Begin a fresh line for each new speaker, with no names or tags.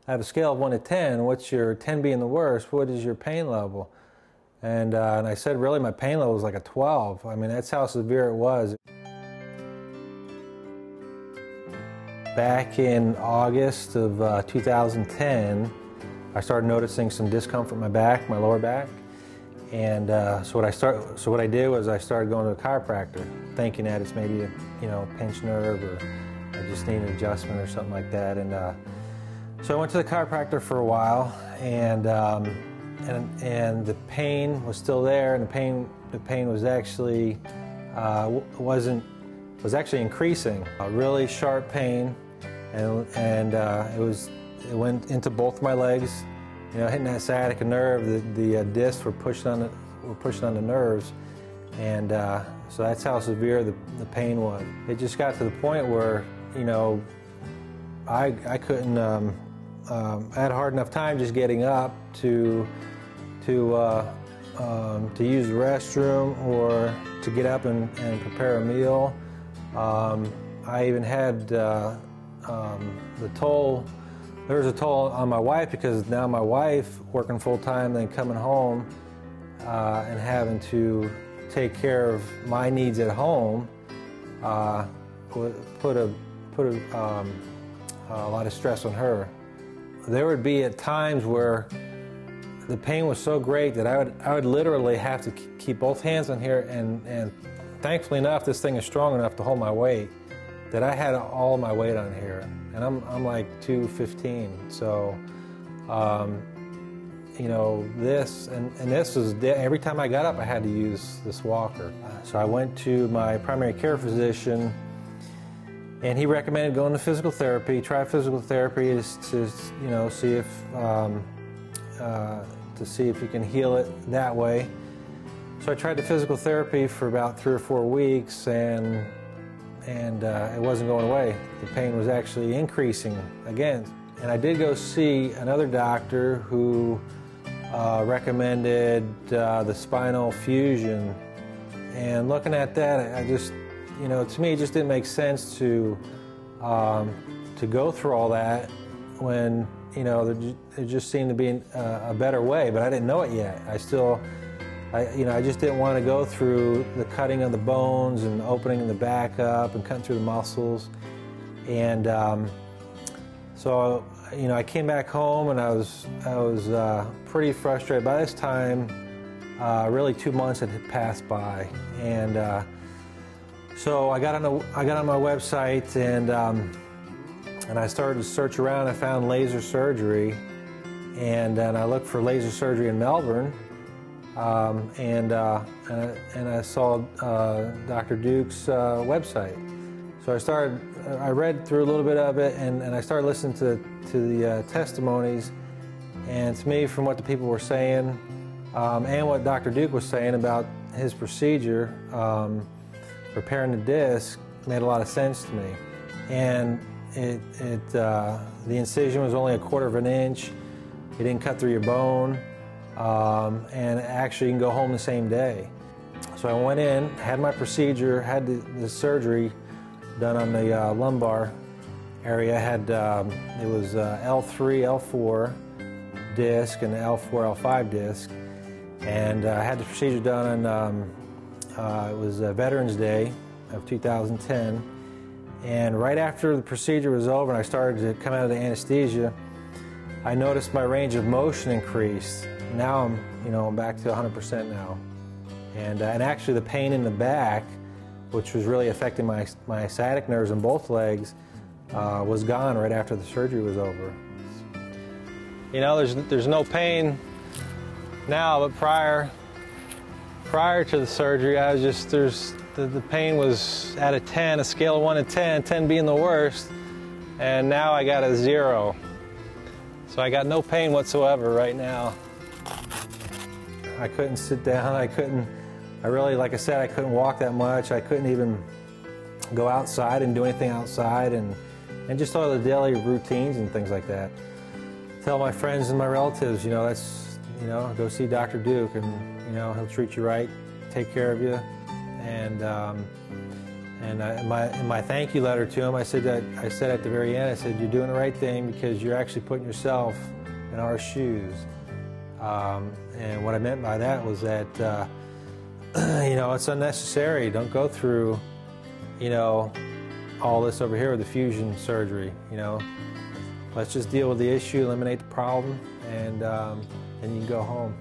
out of a scale of 1 to 10, what's your 10 being the worst, what is your pain level? And I said, really, my pain level was like a 12. I mean, that's how severe it was. Back in August of 2010, I started noticing some discomfort in my back, my lower back. And so what I did was I started going to a chiropractor, thinking that it's maybe a pinched nerve, or I just need an adjustment or something like that. And so I went to the chiropractor for a while, and the pain was still there, and the pain was actually was actually increasing. A really sharp pain, and it went into both my legs. Hitting that sciatica nerve, the discs were pushing on the nerves, and so that's how severe the pain was. It just got to the point where I couldn't. I had a hard enough time just getting up to use the restroom or to get up and prepare a meal. I even had the toll. There was a toll on my wife, because now my wife working full-time, then coming home and having to take care of my needs at home put a lot of stress on her. There would be at times where the pain was so great that I would literally have to keep both hands on here, and thankfully enough, this thing is strong enough to hold my weight, that I had all my weight on here, and I'm like 215. So, this was every time I got up, I had to use this walker. So I went to my primary care physician, and he recommended going to physical therapy. Try physical therapy to see if you can heal it that way. So I tried the physical therapy for about 3 or 4 weeks, and it wasn't going away. The pain was actually increasing again. And I did go see another doctor who recommended the spinal fusion. And looking at that, I just, to me, it just didn't make sense to go through all that when, there just seemed to be a better way, but I didn't know it yet. I just didn't want to go through the cutting of the bones and opening the back up and cutting through the muscles. And so, I came back home, and I was pretty frustrated. By this time, really 2 months had passed by, and so I got on my website, and I started to search around. I found laser surgery, and I looked for laser surgery in Melbourne. And I saw Dr. Duke's website. So I read through a little bit of it, and I started listening to the testimonies. And to me, from what the people were saying, and what Dr. Duke was saying about his procedure, repairing the disc, made a lot of sense to me. And the incision was only 1/4 of an inch. It didn't cut through your bone. And actually, you can go home the same day. So I went in, had my procedure, had the surgery done on the lumbar area. It was L3, L4 disc and L4, L5 disc, and I had the procedure done on it was Veterans Day of 2010. And right after the procedure was over and I started to come out of the anesthesia, I noticed my range of motion increased. Now I'm back to 100% now, and actually the pain in the back, which was really affecting my sciatic nerves in both legs, was gone right after the surgery was over. There's no pain now, but prior to the surgery, I was just the pain was at a 10, a scale of 1 to 10, 10 being the worst, and now I got a 0. So I got no pain whatsoever right now. I couldn't sit down. I really, like I said, I couldn't walk that much. I couldn't even go outside and do anything outside, and just all the daily routines and things like that. Tell my friends and my relatives, go see Dr. Duke, and he'll treat you right, take care of you, and And in my thank you letter to him, I said at the very end, I said, you're doing the right thing because you're actually putting yourself in our shoes. And what I meant by that was that, it's unnecessary. Don't go through, all this over here with the fusion surgery. Let's just deal with the issue, eliminate the problem, and then you can go home.